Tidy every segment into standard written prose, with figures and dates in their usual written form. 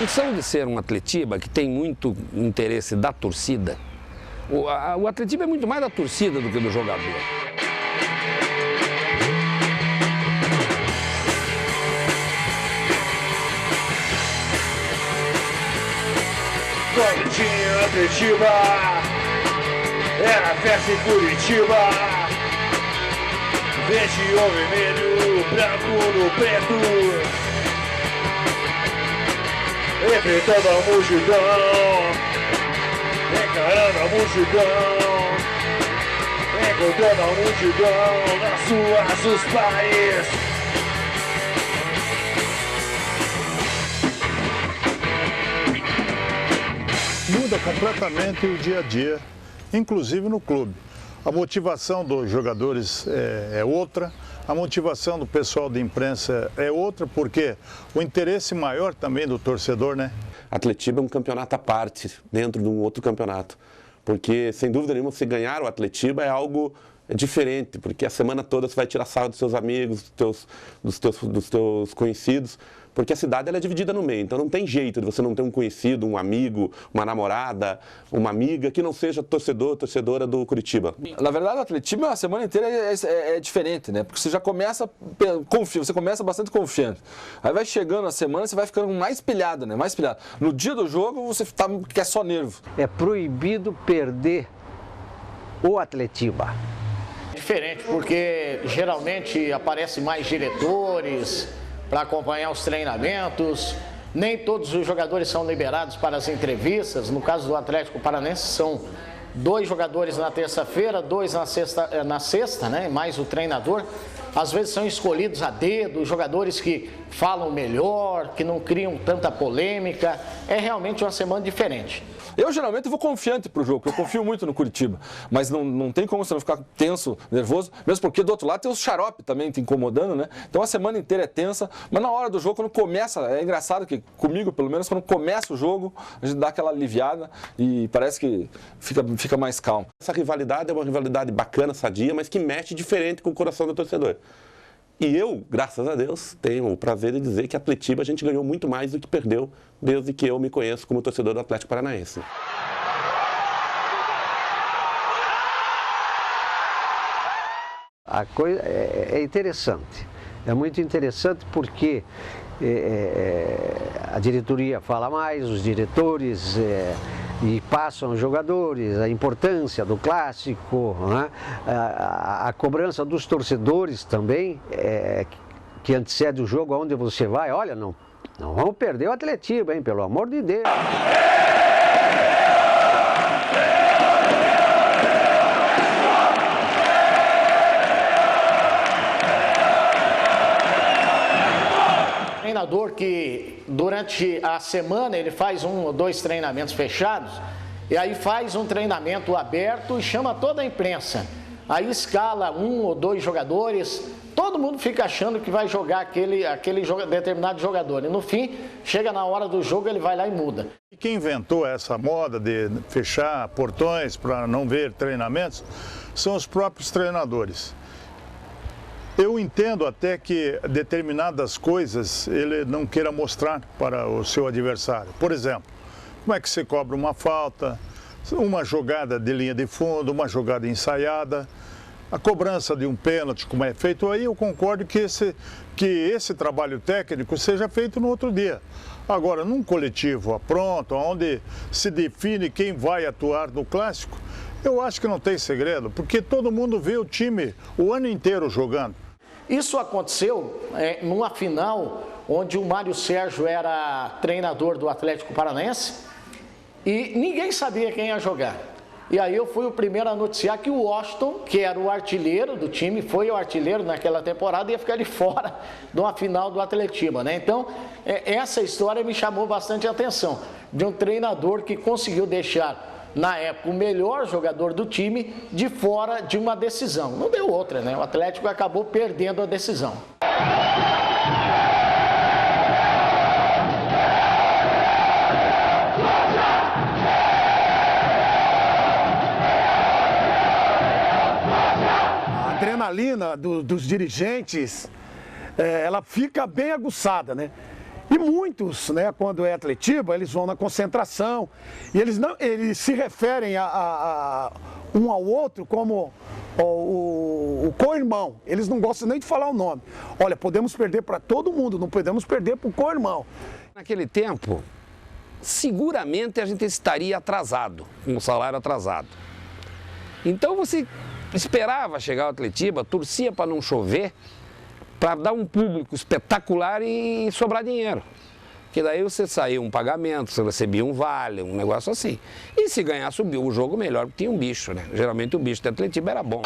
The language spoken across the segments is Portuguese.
função de ser um Atletiba que tem muito interesse da torcida, o Atletiba é muito mais da torcida do que do jogador. Fortinho Atletiba, era festa em Curitiba, verde ou vermelho, branco no preto. Enfrentando a multidão, encarando a multidão, encontrando a multidão nas suas dos pares. Muda completamente o dia a dia, inclusive no clube. A motivação dos jogadores é outra. A motivação do pessoal de imprensa é outra, porque o interesse maior também do torcedor, né? Atletiba é um campeonato à parte, dentro de um outro campeonato. Porque, sem dúvida nenhuma, se ganhar o Atletiba é algo diferente, porque a semana toda você vai tirar sarro dos seus amigos, dos teus conhecidos, porque a cidade ela é dividida no meio, então não tem jeito de você não ter um conhecido, um amigo, uma namorada, uma amiga que não seja torcedora do Curitiba. Na verdade, o Atletiba a semana inteira é diferente, né? Porque você já começa, você começa bastante confiante. Aí vai chegando a semana, você vai ficando mais pilhado, né? Mais pilhado. No dia do jogo, você quer só nervo. É proibido perder o Atletiba. Diferente, porque geralmente aparecem mais diretores para acompanhar os treinamentos. Nem todos os jogadores são liberados para as entrevistas. No caso do Atlético Paranaense, são 2 jogadores na terça-feira, 2 na sexta, né? Mais o treinador. Às vezes são escolhidos a dedo, jogadores que falam melhor, que não criam tanta polêmica. É realmente uma semana diferente. Eu geralmente vou confiante pro jogo, porque eu confio muito no Curitiba, mas não tem como você não ficar tenso, nervoso, mesmo porque do outro lado tem os xarope também te incomodando, né? Então a semana inteira é tensa, mas na hora do jogo, quando começa, é engraçado que comigo, pelo menos, quando começa o jogo, a gente dá aquela aliviada e parece que fica mais calmo. Essa rivalidade é uma rivalidade bacana, sadia, mas que mexe diferente com o coração do torcedor. E eu, graças a Deus, tenho o prazer de dizer que a Atletiba a gente ganhou muito mais do que perdeu desde que eu me conheço como torcedor do Atlético Paranaense. A coisa é interessante, é muito interessante porque a diretoria fala mais, os diretores e passam os jogadores, a importância do clássico, né? A cobrança dos torcedores também, que antecede o jogo aonde você vai. Olha, não vamos perder o Atletiba, hein, pelo amor de Deus. Treinador que durante a semana ele faz 1 ou 2 treinamentos fechados e aí faz um treinamento aberto e chama toda a imprensa. Aí escala 1 ou 2 jogadores, todo mundo fica achando que vai jogar aquele determinado jogador. E no fim, chega na hora do jogo, ele vai lá e muda. E quem inventou essa moda de fechar portões para não ver treinamentos são os próprios treinadores. Eu entendo até que determinadas coisas ele não queira mostrar para o seu adversário. Por exemplo, como é que você cobra uma falta, uma jogada de linha de fundo, uma jogada ensaiada, a cobrança de um pênalti, como é feito. Aí eu concordo que esse trabalho técnico seja feito no outro dia. Agora, num coletivo pronto, onde se define quem vai atuar no clássico, eu acho que não tem segredo, porque todo mundo vê o time o ano inteiro jogando. Isso aconteceu numa final onde o Mário Sérgio era treinador do Atlético Paranaense e ninguém sabia quem ia jogar. E aí eu fui o primeiro a noticiar que o Washington, que era o artilheiro do time, foi o artilheiro naquela temporada, ia ficar de fora de uma final do Atletiba, né? Então, essa história me chamou bastante a atenção, de um treinador que conseguiu deixar, na época, o melhor jogador do time de fora de uma decisão. Não deu outra, né? O Atlético acabou perdendo a decisão. A adrenalina dos dirigentes, ela fica bem aguçada, né? E muitos, né, quando é Atletiba, eles vão na concentração e eles se referem um ao outro como o co-irmão. Eles não gostam nem de falar o nome. Olha, podemos perder para todo mundo, não podemos perder para o co-irmão. Naquele tempo, seguramente a gente estaria atrasado, com o salário atrasado. Então você esperava chegar ao Atletiba, torcia para não chover, para dar um público espetacular e sobrar dinheiro. Porque daí você saía um pagamento, você recebia um vale, um negócio assim. E se ganhasse o jogo melhor, porque tinha um bicho, né? Geralmente o bicho do Atletiba era bom.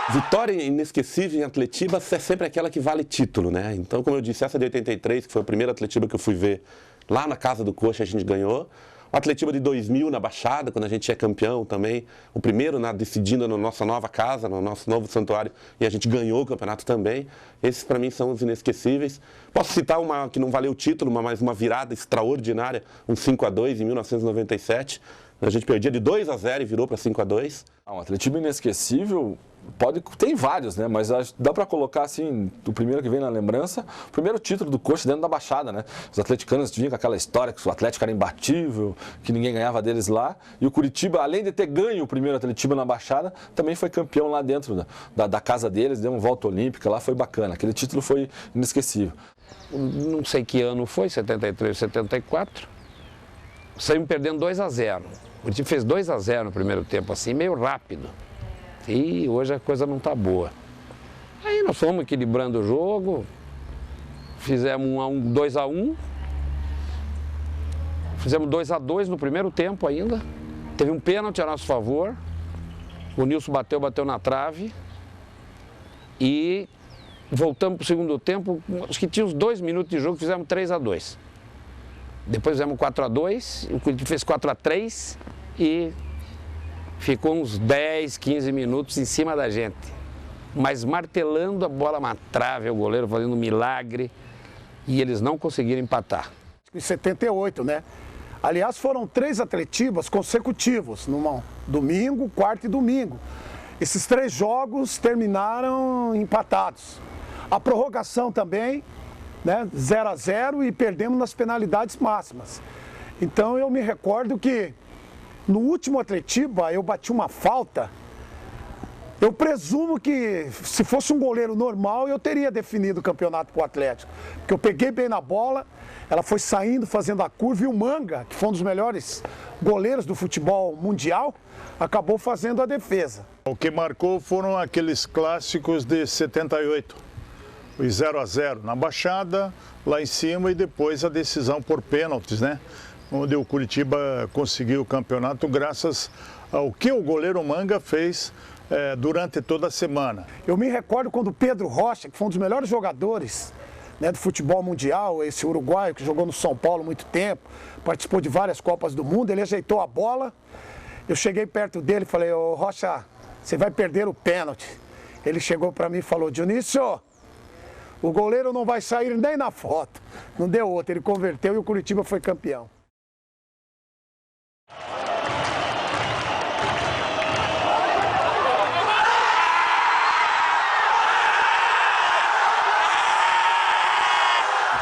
Vitória inesquecível em Atletiba é sempre aquela que vale título, né? Então, como eu disse, essa de 83, que foi a primeira Atletiba que eu fui ver lá na casa do Coxa, a gente ganhou. O Atletiba de 2000 na Baixada, quando a gente é campeão também. O primeiro decidindo na nossa nova casa, no nosso novo santuário, e a gente ganhou o campeonato também. Esses, para mim, são os inesquecíveis. Posso citar uma que não valeu o título, mas uma virada extraordinária, um 5-2 em 1997. A gente perdia de 2-0 e virou para 5-2. Um Atletiba inesquecível, tem vários, né? Mas dá para colocar assim, o primeiro que vem na lembrança, o primeiro título do Coxa dentro da Baixada, né? Os atleticanos vinham com aquela história que o Atlético era imbatível, que ninguém ganhava deles lá. E o Curitiba, além de ter ganho o primeiro Atletiba na Baixada, também foi campeão lá dentro da casa deles, deu uma volta olímpica lá, foi bacana. Aquele título foi inesquecível. Não sei que ano foi, 73, 74. Saímos perdendo 2-0. O time fez 2-0 no primeiro tempo, assim, meio rápido. E hoje a coisa não está boa. Aí nós fomos equilibrando o jogo, fizemos 2-1, fizemos 2-2 no primeiro tempo ainda. Teve um pênalti a nosso favor, o Nilson bateu na trave e voltamos para o segundo tempo, acho que tinha uns 2 minutos de jogo, fizemos 3-2. Depois fizemos 4-2, o Curitiba fez 4-3 e ficou uns 10, 15 minutos em cima da gente. Mas martelando a bola na trave, o goleiro fazendo um milagre e eles não conseguiram empatar. Em 78, né? Aliás, foram 3 Atletibas consecutivos, domingo, quarta e domingo. Esses 3 jogos terminaram empatados. A prorrogação também, né, 0-0 e perdemos nas penalidades máximas. Então eu me recordo que no último Atletiba eu bati uma falta. Eu presumo que se fosse um goleiro normal eu teria definido o campeonato para o Atlético. Porque eu peguei bem na bola, ela foi saindo, fazendo a curva e o Manga, que foi um dos melhores goleiros do futebol mundial, acabou fazendo a defesa. O que marcou foram aqueles clássicos de 78. Os 0-0 na Baixada, lá em cima, e depois a decisão por pênaltis, né? Onde o Curitiba conseguiu o campeonato graças ao que o goleiro Manga fez durante toda a semana. Eu me recordo quando o Pedro Rocha, que foi um dos melhores jogadores, né, do futebol mundial, esse uruguaio que jogou no São Paulo há muito tempo, participou de várias Copas do Mundo, ele ajeitou a bola, eu cheguei perto dele e falei: ô Rocha, você vai perder o pênalti. Ele chegou para mim e falou: Dionísio, o goleiro não vai sair nem na foto. Não deu outra, ele converteu e o Curitiba foi campeão.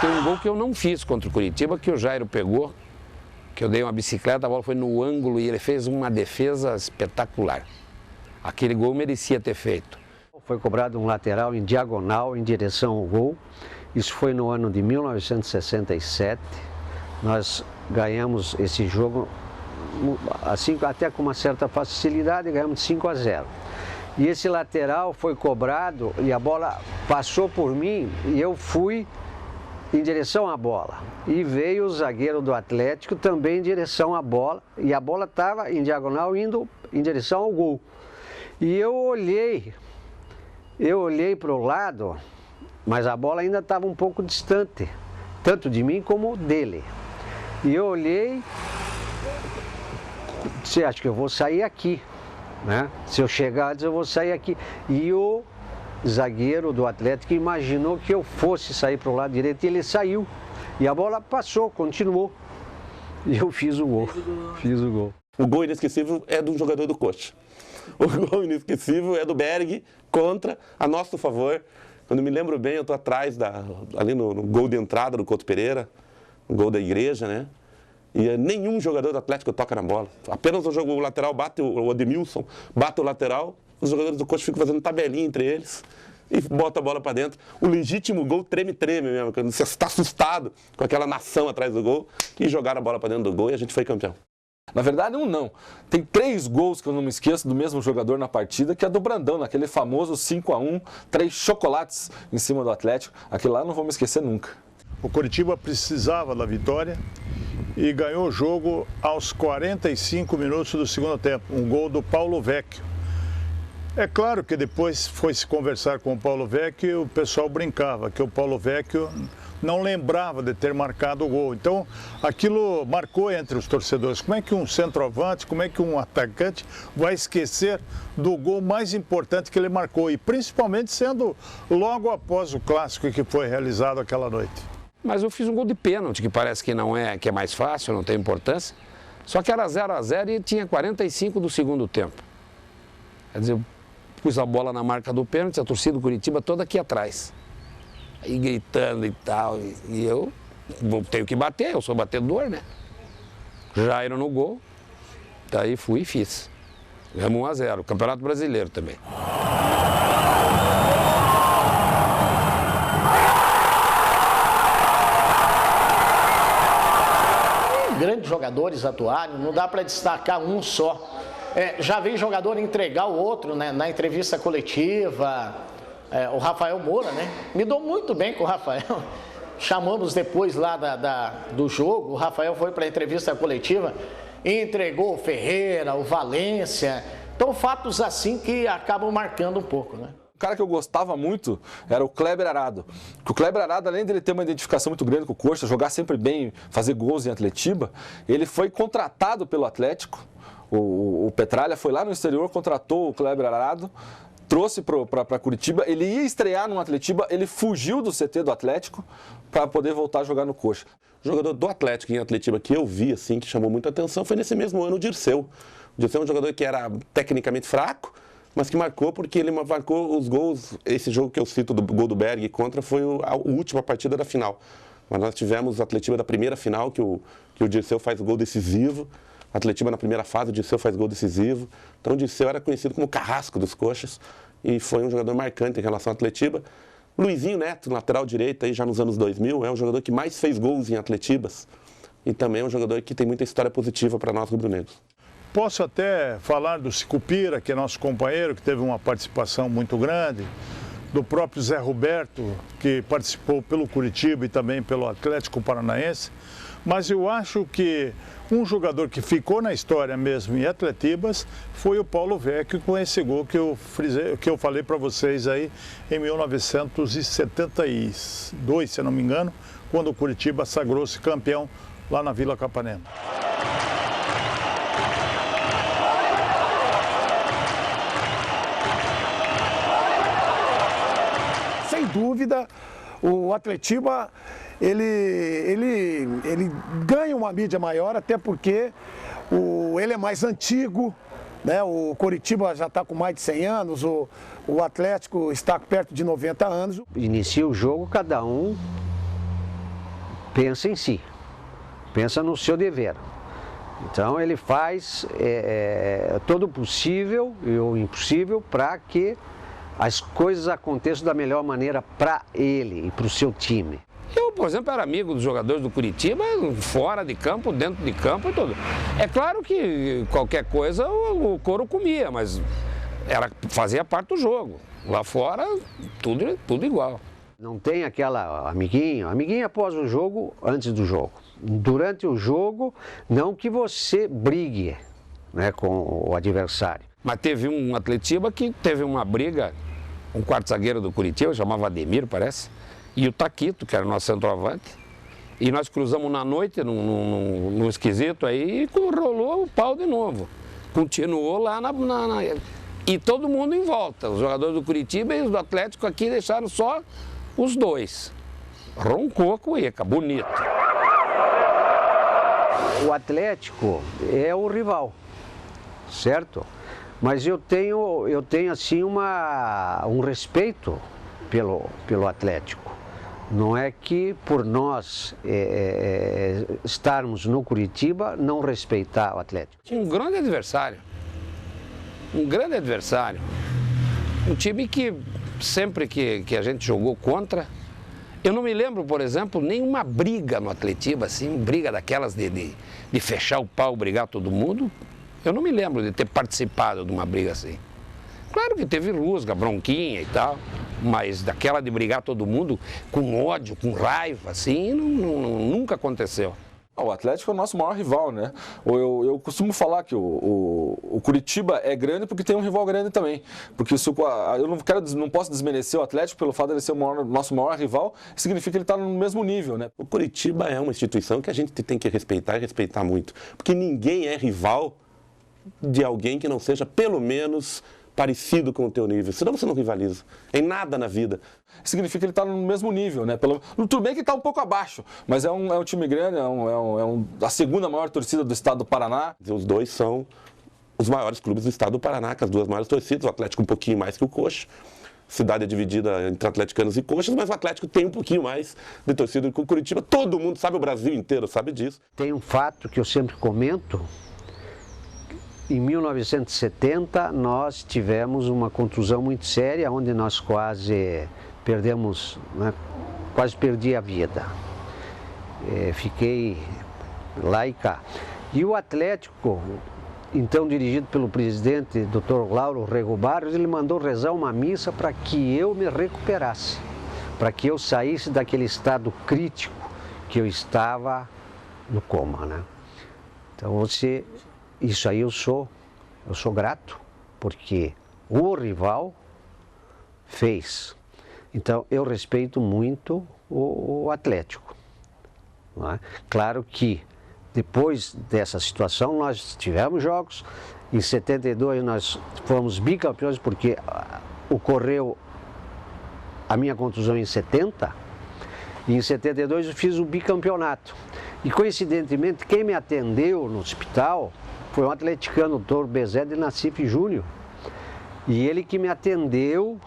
Tem um gol que eu não fiz contra o Curitiba, que o Jairo pegou, que eu dei uma bicicleta, a bola foi no ângulo e ele fez uma defesa espetacular. Aquele gol merecia ter feito. Foi cobrado um lateral em diagonal em direção ao gol. Isso foi no ano de 1967. Nós ganhamos esse jogo assim, até com uma certa facilidade, ganhamos de 5-0. E esse lateral foi cobrado e a bola passou por mim e eu fui em direção à bola. E veio o zagueiro do Atlético também em direção à bola. E a bola estava em diagonal indo em direção ao gol. E eu olhei para o lado, mas a bola ainda estava um pouco distante, tanto de mim como dele. E eu olhei, disse: acho que eu vou sair aqui, né? Se eu chegar antes eu vou sair aqui. E o zagueiro do Atlético imaginou que eu fosse sair para o lado direito e ele saiu. E a bola passou, continuou. E eu fiz o gol. O gol inesquecível é do jogador do Coxa. O gol inesquecível é do Berg contra a nosso favor. Quando me lembro bem, eu estou atrás, ali no gol de entrada do Couto Pereira, no gol da igreja, né? E nenhum jogador do Atlético toca na bola. Apenas o lateral bate, o Ademilson bate o lateral, os jogadores do Coxa ficam fazendo tabelinha entre eles e bota a bola para dentro. O legítimo gol treme mesmo, quando você está assustado com aquela nação atrás do gol, e jogaram a bola para dentro do gol e a gente foi campeão. Na verdade, não. Tem 3 gols que eu não me esqueço do mesmo jogador na partida, que é do Brandão, naquele famoso 5-1, 3 chocolates em cima do Atlético. Aquilo lá eu não vou me esquecer nunca. O Coritiba precisava da vitória e ganhou o jogo aos 45 minutos do segundo tempo. Um gol do Paulo Vecchio. É claro que depois foi se conversar com o Paulo Vecchio e o pessoal brincava que o Paulo Vecchio não lembrava de ter marcado o gol. Então, aquilo marcou entre os torcedores. Como é que um centroavante, como é que um atacante vai esquecer do gol mais importante que ele marcou? E principalmente sendo logo após o clássico que foi realizado aquela noite. Mas eu fiz um gol de pênalti, que parece que não é, que é mais fácil, não tem importância. Só que era 0-0 e tinha 45 do segundo tempo. Quer dizer, eu pus a bola na marca do pênalti, a torcida do Coritiba toda aqui atrás. Aí gritando e tal, e eu tenho que bater, eu sou batedor, né? Jairo no gol, daí fui e fiz. Ganhamos 1-0, Campeonato Brasileiro também. Grandes jogadores atuaram, não dá para destacar um só. Já vi jogador entregar o outro, né, na entrevista coletiva. O Rafael Moura, né? Me dou muito bem com o Rafael. Chamamos depois lá do jogo, o Rafael foi para a entrevista coletiva e entregou o Ferreira, o Valência. Então, fatos assim que acabam marcando um pouco, né? O cara que eu gostava muito era o Kleber Arado. O Kleber Arado, além dele ter uma identificação muito grande com o Coxa, jogar sempre bem, fazer gols em Atletiba, ele foi contratado pelo Atlético. O Petralha foi lá no exterior, contratou o Kleber Arado, trouxe para Curitiba, ele ia estrear no Atletiba, ele fugiu do CT do Atlético para poder voltar a jogar no Coxa. O jogador do Atlético em Atletiba que eu vi, assim, que chamou muita atenção, foi nesse mesmo ano o Dirceu. O Dirceu é um jogador que era tecnicamente fraco, mas que marcou porque ele marcou os gols. Esse jogo que eu cito do gol do Berg contra foi a última partida da final. Mas nós tivemos o Atletiba da primeira final, que o Dirceu faz o gol decisivo. Atletiba na primeira fase, o Dirceu faz gol decisivo. Então o Dirceu era conhecido como o carrasco dos Coxas e foi um jogador marcante em relação ao Atletiba. Luizinho Neto, lateral direito, aí já nos anos 2000, é um jogador que mais fez gols em Atletibas e também é um jogador que tem muita história positiva para nós rubro-negros. Posso até falar do Sicupira, que é nosso companheiro, que teve uma participação muito grande, do próprio Zé Roberto, que participou pelo Curitiba e também pelo Atlético Paranaense. Mas eu acho que um jogador que ficou na história mesmo em Atletibas foi o Paulo Vecchio, com esse gol que eu falei para vocês aí em 1972, se não me engano, quando o Curitiba sagrou-se campeão lá na Vila Capanema. Sem dúvida, o Atletiba ele ganha uma mídia maior, até porque ele é mais antigo, né? O Coritiba já está com mais de 100 anos, o Atlético está perto de 90 anos. Inicia o jogo, cada um pensa em si, pensa no seu dever. Então ele faz todo o possível e o impossível para que as coisas aconteçam da melhor maneira para ele e para o seu time. Eu, por exemplo, era amigo dos jogadores do Curitiba, fora de campo, dentro de campo e tudo. É claro que qualquer coisa o couro comia, mas fazia parte do jogo. Lá fora, tudo igual. Não tem aquela amiguinho após o jogo, antes do jogo. Durante o jogo, não que você brigue, né, com o adversário. Mas teve um Atletiba que teve uma briga, um quarto zagueiro do Curitiba, chamava Ademir, parece, e o Taquito, que era o nosso centroavante. E nós cruzamos na noite, num esquisito aí, e rolou o pau de novo. Continuou lá e todo mundo em volta. Os jogadores do Curitiba e os do Atlético aqui deixaram só os dois. Roncou a cueca, bonito. o Atlético é o rival, certo? Mas eu tenho assim um respeito pelo Atlético. Não é que por nós estarmos no Curitiba não respeitar o Atlético. Um grande adversário. Um grande adversário. Um time que sempre que a gente jogou contra, eu não me lembro, por exemplo, nenhuma briga no Atletiba, assim, briga daquelas de fechar o pau, brigar todo mundo. Eu não me lembro de ter participado de uma briga assim. Claro que teve rusga, bronquinha e tal, mas daquela de brigar todo mundo com ódio, com raiva, assim, nunca aconteceu. O Atlético é o nosso maior rival, né? Eu costumo falar que o Curitiba é grande porque tem um rival grande também. Porque eu não posso desmerecer o Atlético pelo fato de ele ser o nosso maior rival, significa que ele está no mesmo nível, né? O Curitiba é uma instituição que a gente tem que respeitar e respeitar muito. Porque ninguém é rival de alguém que não seja pelo menos parecido com o teu nível, senão você não rivaliza em nada na vida. Significa que ele está no mesmo nível, né? Tudo bem que está um pouco abaixo, mas é um time grande, a segunda maior torcida do estado do Paraná. Os dois são os maiores clubes do estado do Paraná, com as duas maiores torcidas, o Atlético um pouquinho mais que o Coxa. A cidade é dividida entre atleticanos e coxas, mas o Atlético tem um pouquinho mais de torcida que o Curitiba. Todo mundo sabe, o Brasil inteiro sabe disso. Tem um fato que eu sempre comento. Em 1970, nós tivemos uma contusão muito séria, onde nós quase perdemos, né, quase perdi a vida. Fiquei lá e cá. E o Atlético, então dirigido pelo presidente Dr. Lauro Rego Barros, ele mandou rezar uma missa para que eu me recuperasse, para que eu saísse daquele estado crítico que eu estava no coma, né? Então isso aí eu sou grato, porque o rival fez. Então eu respeito muito o Atlético. Não é? Claro que depois dessa situação nós tivemos jogos, em 72 nós fomos bicampeões porque ocorreu a minha contusão em 70, e em 72 eu fiz o bicampeonato. E coincidentemente quem me atendeu no hospital foi um atleticano, o Dr. Bezé de Nassif Júnior. E ele que me atendeu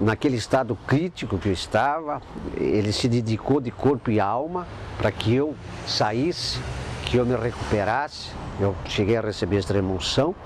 naquele estado crítico que eu estava, ele se dedicou de corpo e alma para que eu saísse, que eu me recuperasse. Eu cheguei a receber extrema-unção,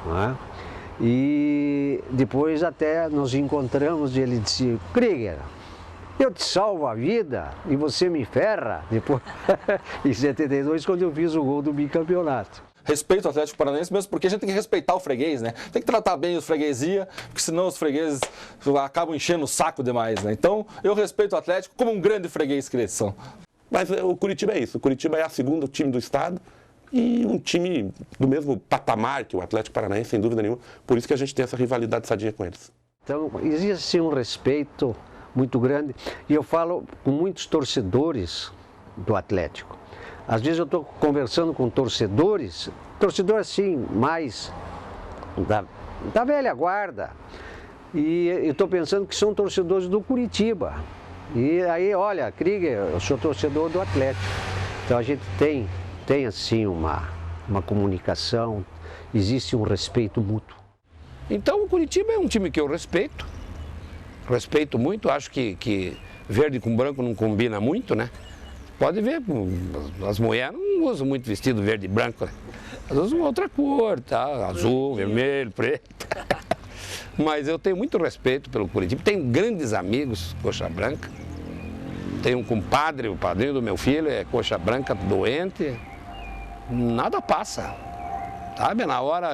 né? E depois até nos encontramos e ele disse: Krieger, eu te salvo a vida e você me ferra. Depois, em 72, quando eu fiz o gol do bicampeonato. Respeito o Atlético Paranaense mesmo porque a gente tem que respeitar o freguês, né? Tem que tratar bem os freguesia, porque senão os fregueses acabam enchendo o saco demais, né? Então, eu respeito o Atlético como um grande freguês que eles são. Mas o Curitiba é isso. O Curitiba é a segunda time do estado e um time do mesmo patamar que o Atlético Paranaense, sem dúvida nenhuma. Por isso que a gente tem essa rivalidade sadia com eles. Então, existe um respeito muito grande. E eu falo com muitos torcedores do Atlético. Às vezes eu estou conversando com torcedores assim, mais da velha guarda. E eu estou pensando que são torcedores do Curitiba. E aí, olha, Krieger, eu sou torcedor do Atlético. Então a gente tem assim uma comunicação, existe um respeito mútuo. Então o Curitiba é um time que eu respeito muito, acho que verde com branco não combina muito, né? Pode ver, as mulheres não usam muito vestido verde e branco, né? Elas usam outra cor, tá? Azul, vermelho, preto. Mas eu tenho muito respeito pelo Curitiba, tenho grandes amigos coxa branca. Tenho um compadre, o padrinho do meu filho é coxa branca, doente. Nada passa, sabe? Na hora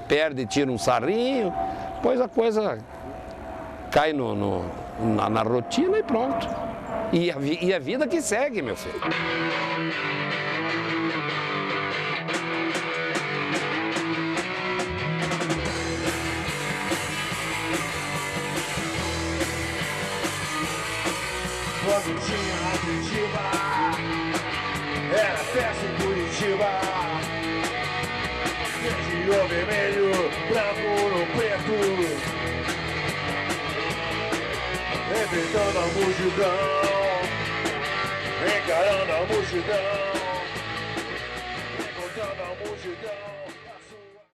perde, tira um sarrinho, depois a coisa cai na rotina e pronto. E a vida que segue, meu filho. Quando tinha Curitiba, era festa em Curitiba. Verde ou vermelho, branco no preto. Enfrentando a multidão, encarando a multidão. Coringão.